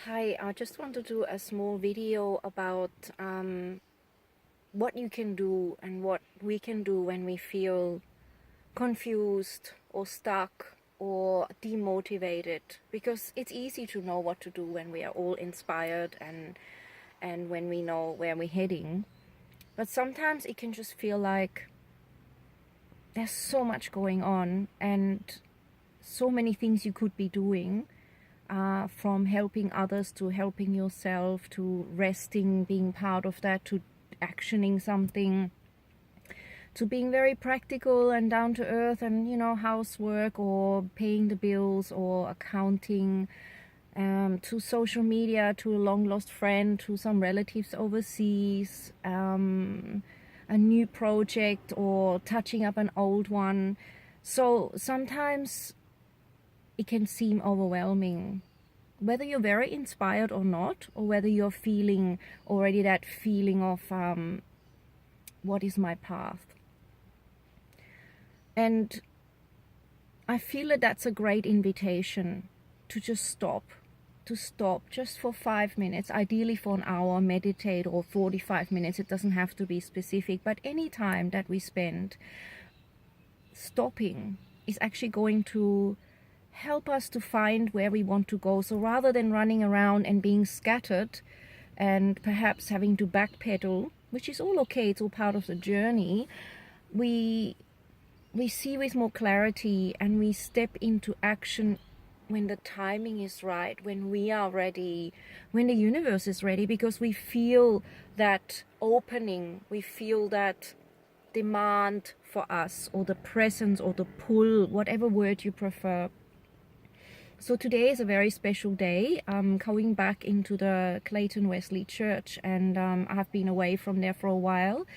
Hi, I just want to do a small video about what you can do and what we can do when we feel confused or stuck or demotivated, because it's easy to know what to do when we are all inspired and when we know where we're heading. But sometimes it can just feel like there's so much going on and so many things you could be doing, from helping others to helping yourself to resting, being part of that, to actioning something, to being very practical and down to earth and, housework or paying the bills or accounting, to social media, to a long lost friend, to some relatives overseas, a new project or touching up an old one. So sometimes it can seem overwhelming, whether you're very inspired or not, or whether you're feeling already that feeling of what is my path. And I feel that that's a great invitation to just stop just for 5 minutes, ideally for an hour, meditate, or 45 minutes. It doesn't have to be specific, but any time that we spend stopping is actually going to help us to find where we want to go. So rather than running around and being scattered and perhaps having to backpedal, which is all okay, it's all part of the journey, we see with more clarity and we step into action when the timing is right, when we are ready, when the universe is ready, because we feel that opening, we feel that demand for us, or the presence or the pull, whatever word you prefer. So today is a very special day. I'm going back into the Clayton Wesley Church, and I've been away from there for a while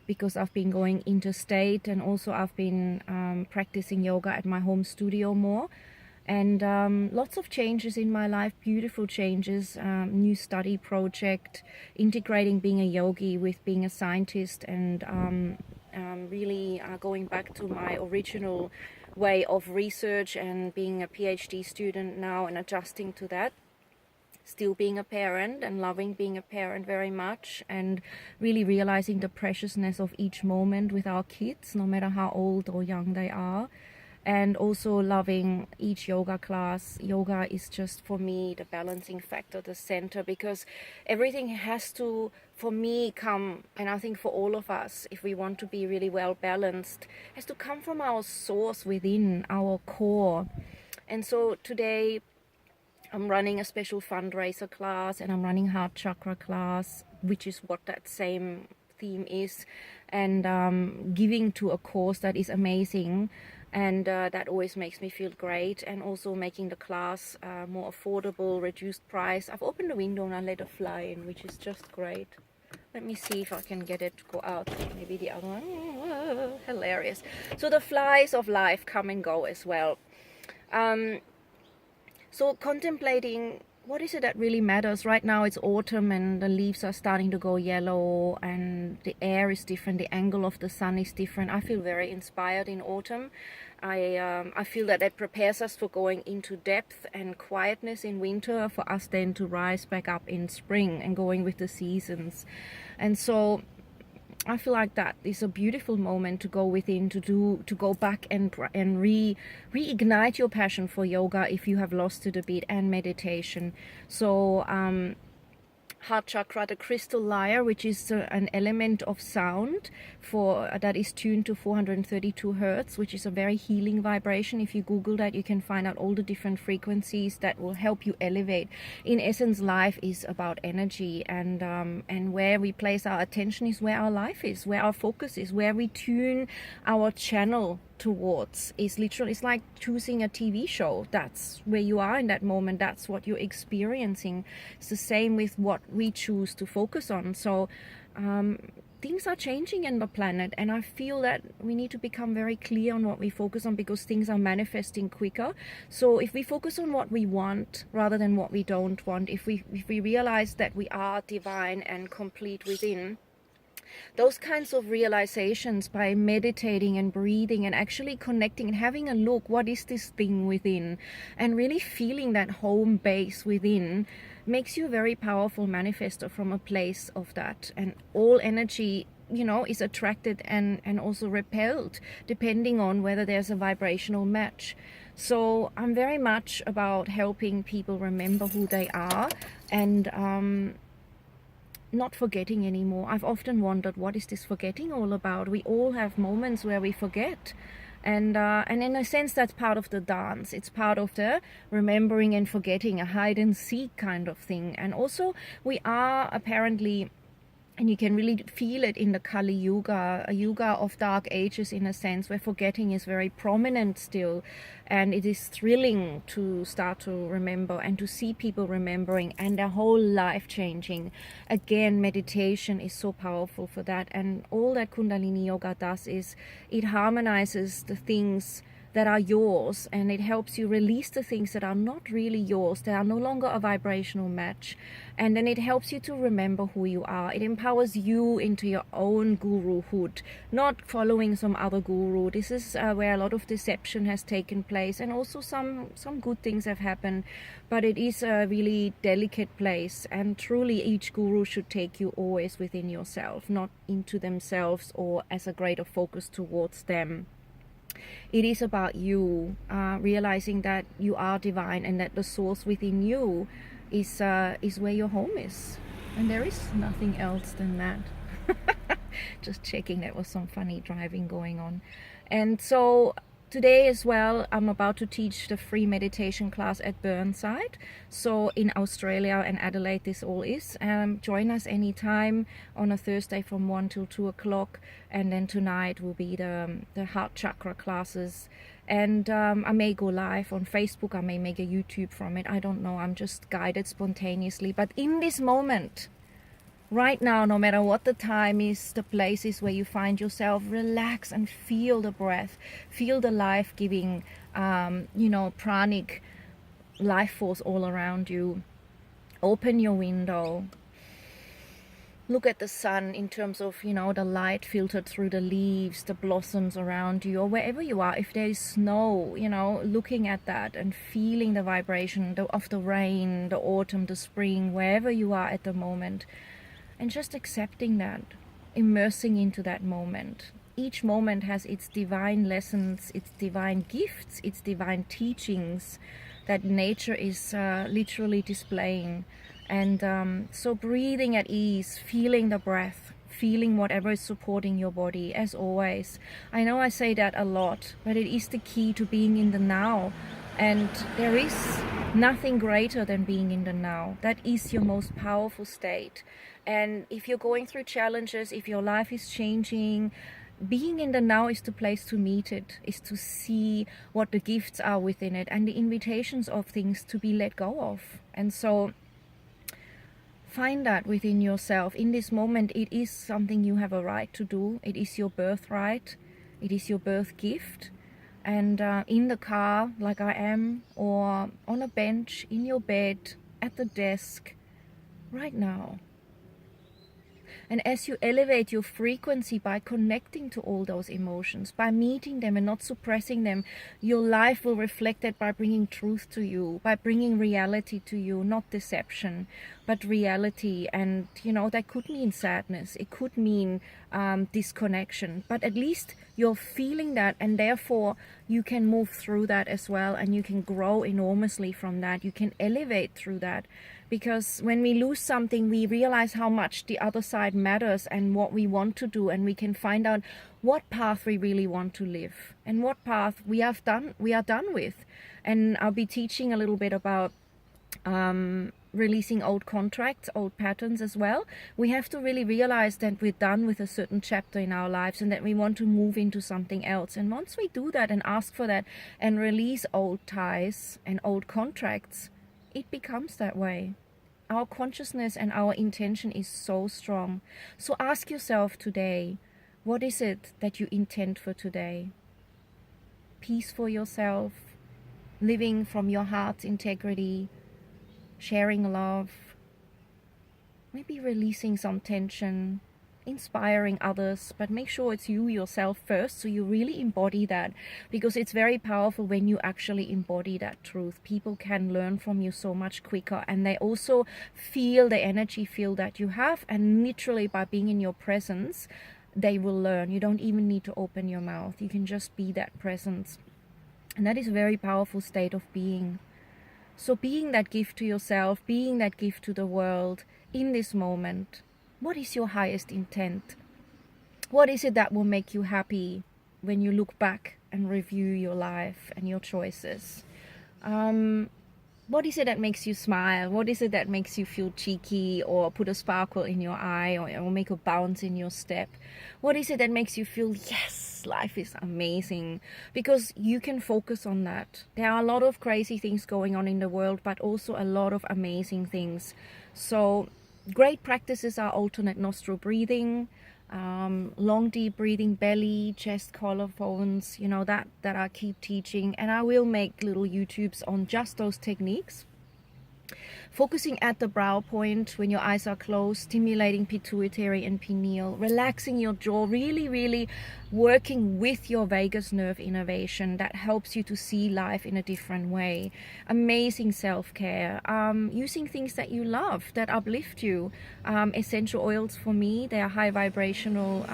because I've been going interstate, and also I've been practicing yoga at my home studio more. And lots of changes in my life, beautiful changes, new study project, integrating being a yogi with being a scientist, and really going back to my original way of research and being a PhD student now and adjusting to that. Still being a parent and loving being a parent very much, and really realizing the preciousness of each moment with our kids, no matter how old or young they are. And also loving each yoga class. Yoga is just, for me, the balancing factor, the center, because everything has to, for me, come, and I think for all of us, if we want to be really well balanced, has to come from our source within, our core. And so today I'm running a special fundraiser class, and I'm running heart chakra class, which is what that same theme is, and giving to a cause that is amazing. And that always makes me feel great, and also making the class more affordable, reduced price. I've opened the window and I let a fly in, which is just great. Let me see if I can get it to go out. Maybe the other one. Hilarious. So the flies of life come and go as well. So contemplating, what is it that really matters? Right now it's autumn and the leaves are starting to go yellow and the air is different, the angle of the sun is different. I feel very inspired in autumn. I feel that it prepares us for going into depth and quietness in winter, for us then to rise back up in spring and going with the seasons. And so I feel like that is a beautiful moment to go within, to go back and reignite your passion for yoga if you have lost it a bit, and meditation. So heart chakra, the crystal lyre, which is an element of sound that is tuned to 432 hertz, which is a very healing vibration. If you Google that, you can find out all the different frequencies that will help you elevate. In essence, life is about energy, and where we place our attention is where our life is, where our focus is, where we tune our channel towards. Is literally, it's like choosing a TV show. That's where you are in that moment, that's what you're experiencing. It's the same with what we choose to focus on. So things are changing in the planet, and I feel that we need to become very clear on what we focus on, because things are manifesting quicker. So if we focus on what we want rather than what we don't want, if we realize that we are divine and complete within, Those kinds of realizations, by meditating and breathing and actually connecting and having a look, what is this thing within, and really feeling that home base within, makes you a very powerful manifester from a place of that. And all energy, you know, is attracted and also repelled depending on whether there's a vibrational match. So I'm very much about helping people remember who they are, and not forgetting anymore. I've often wondered, what is this forgetting all about? We all have moments where we forget. And in a sense, that's part of the dance. It's part of the remembering and forgetting, a hide and seek kind of thing. And also, we are apparently, and you can really feel it in the Kali Yuga, a yuga of dark ages in a sense, where forgetting is very prominent still. And it is thrilling to start to remember and to see people remembering and their whole life changing. Again, meditation is so powerful for that. And all that Kundalini Yoga does is it harmonizes the things that are yours, and it helps you release the things that are not really yours, that are no longer a vibrational match. And then it helps you to remember who you are. It empowers you into your own guruhood, not following some other guru. This is where a lot of deception has taken place, and also some good things have happened, but it is a really delicate place. And truly, each guru should take you always within yourself, not into themselves or as a greater focus towards them. It is about you realizing that you are divine, and that the source within you is where your home is, and there is nothing else than that. Just checking, that was some funny driving going on. And so today as well, I'm about to teach the free meditation class at Burnside. So in Australia and Adelaide, this all is. Join us anytime on a Thursday from 1 till 2 o'clock. And then tonight will be the heart chakra classes. And I may go live on Facebook. I may make a YouTube from it. I don't know. I'm just guided spontaneously. But in this moment, right now, no matter what the time is, the place is where you find yourself, relax and feel the breath, feel the life-giving, pranic life force all around you. Open your window. Look at the sun in terms of, the light filtered through the leaves, the blossoms around you, or wherever you are. If there is snow, looking at that and feeling the vibration of the rain, the autumn, the spring, wherever you are at the moment. And just accepting that, immersing into that moment. Each moment has its divine lessons, its divine gifts, its divine teachings that nature is literally displaying. And so breathing at ease, feeling the breath, feeling whatever is supporting your body, as always. I know I say that a lot, but it is the key to being in the now. And there is nothing greater than being in the now. That is your most powerful state. And if you're going through challenges, if your life is changing, being in the now is the place to meet it, is to see what the gifts are within it and the invitations of things to be let go of. And so find that within yourself. In this moment, it is something you have a right to do. It is your birthright. It is your birth gift. And in the car, like I am, or on a bench, in your bed, at the desk, right now. And as you elevate your frequency by connecting to all those emotions, by meeting them and not suppressing them, your life will reflect that by bringing truth to you, by bringing reality to you, not deception, but reality. And, that could mean sadness. It could mean disconnection. But at least you're feeling that, and therefore you can move through that as well, and you can grow enormously from that. You can elevate through that. Because when we lose something, we realize how much the other side matters and what we want to do, and we can find out what path we really want to live and what path we are done with. And I'll be teaching a little bit about releasing old contracts, old patterns as well. We have to really realize that we're done with a certain chapter in our lives and that we want to move into something else. And once we do that and ask for that and release old ties and old contracts, it becomes that way. Our consciousness and our intention is so strong. So ask yourself today, what is it that you intend for today? Peace for yourself, living from your heart's integrity, sharing love, maybe releasing some tension, inspiring others, but make sure it's you yourself first, so you really embody that, because it's very powerful when you actually embody that truth. People can learn from you so much quicker, and they also feel the energy field that you have, and literally by being in your presence they will learn. You don't even need to open your mouth, you can just be that presence, and that is a very powerful state of being. So being that gift to yourself, being that gift to the world in this moment, what is your highest intent? What is it that will make you happy when you look back and review your life and your choices? What is it that makes you smile? What is it that makes you feel cheeky or put a sparkle in your eye, or make a bounce in your step? What is it that makes you feel, yes, life is amazing? Because you can focus on that. There are a lot of crazy things going on in the world, but also a lot of amazing things. So great practices are alternate nostril breathing, long deep breathing, belly, chest, collarbones, that I keep teaching, and I will make little YouTubes on just those techniques. Focusing at the brow point when your eyes are closed, stimulating pituitary and pineal, relaxing your jaw, really working with your vagus nerve innervation that helps you to see life in a different way. Amazing self-care, using things that you love, that uplift you. Essential oils for me, they are high vibrational,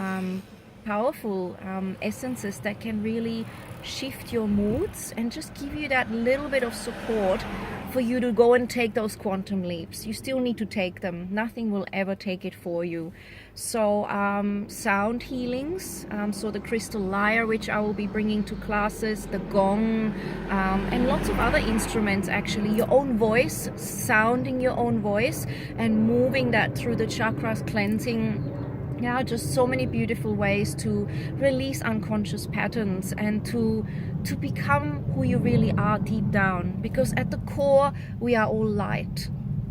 powerful essences that can really shift your moods and just give you that little bit of support for you to go and take those quantum leaps. You still need to take them. Nothing will ever take it for you. So sound healings, so the crystal lyre, which I will be bringing to classes, the gong, and lots of other instruments actually. Your own voice, sounding your own voice and moving that through the chakras, cleansing. Yeah, just so many beautiful ways to release unconscious patterns and to become who you really are deep down. Because at the core, we are all light.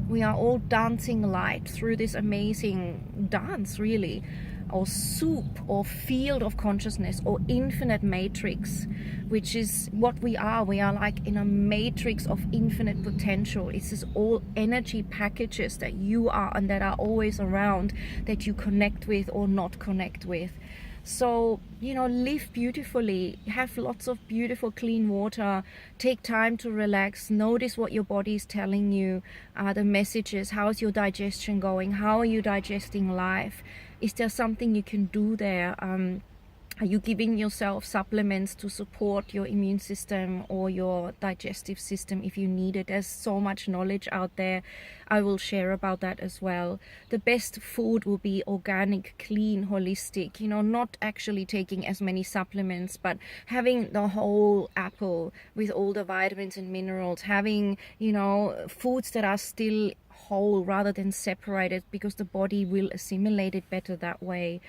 We are all dancing light through this amazing dance, really, or soup or field of consciousness or infinite matrix, which is what we are. We are like in a matrix of infinite potential. It's just all energy packages that you are and that are always around, that you connect with or not connect with. So, live beautifully, have lots of beautiful clean water, take time to relax, notice what your body is telling you, the messages. How's your digestion going? How are you digesting life? Is there something you can do there? Are you giving yourself supplements to support your immune system or your digestive system if you need it? There's so much knowledge out there. I will share about that as well. The best food will be organic, clean, holistic, not actually taking as many supplements, but having the whole apple with all the vitamins and minerals, having, foods that are still whole rather than separated, because the body will assimilate it better that way.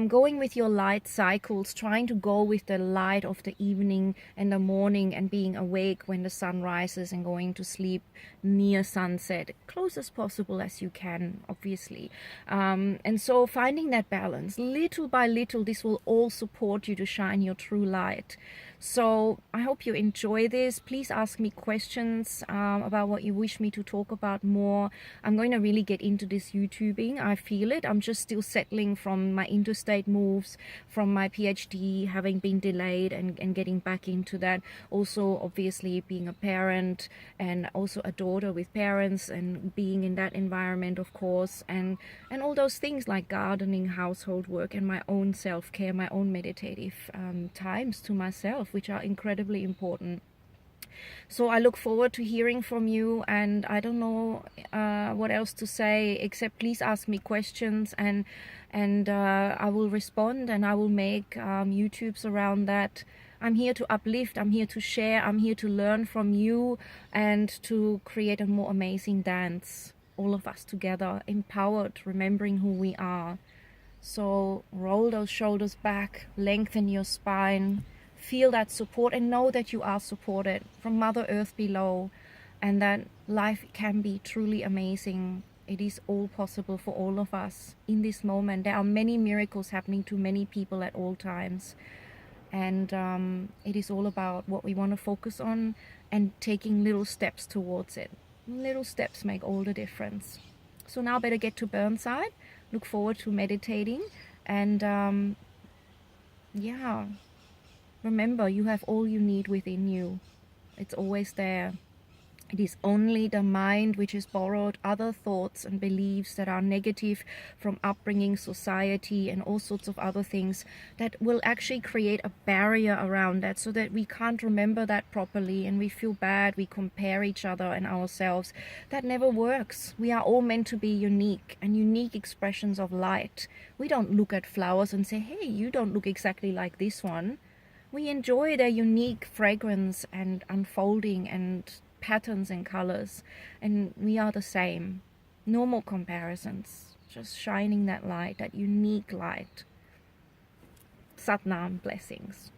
Going with your light cycles, trying to go with the light of the evening and the morning, and being awake when the sun rises and going to sleep near sunset, close as possible as you can, obviously. And so finding that balance, little by little, this will all support you to shine your true light. So I hope you enjoy this. Please ask me questions about what you wish me to talk about more. I'm going to really get into this YouTubing. I feel it. I'm just still settling from my interstate moves, from my PhD having been delayed, and getting back into that. Also, obviously, being a parent and also a daughter with parents and being in that environment, of course, and all those things like gardening, household work, and my own self-care, my own meditative times to myself, which are incredibly important. So I look forward to hearing from you, and I don't know what else to say except please ask me questions, and I will respond, and I will make YouTubes around that. I'm here to uplift, I'm here to share, I'm here to learn from you and to create a more amazing dance, all of us together, empowered, remembering who we are. So roll those shoulders back, lengthen your spine, feel that support, and know that you are supported from Mother Earth below, and that life can be truly amazing. It is all possible for all of us in this moment. There are many miracles happening to many people at all times, and it is all about what we want to focus on and taking little steps towards it. Little steps make all the difference. So now better get to Burnside. look forward to meditating. And yeah, remember, you have all you need within you. It's always there. It is only the mind which has borrowed other thoughts and beliefs that are negative from upbringing, society, and all sorts of other things that will actually create a barrier around that, so that we can't remember that properly and we feel bad, we compare each other and ourselves. That never works. We are all meant to be unique and unique expressions of light. We don't look at flowers and say, hey, you don't look exactly like this one. We enjoy their unique fragrance and unfolding and patterns and colors, and we are the same. No more comparisons, just shining that light, that unique light. Satnam, blessings.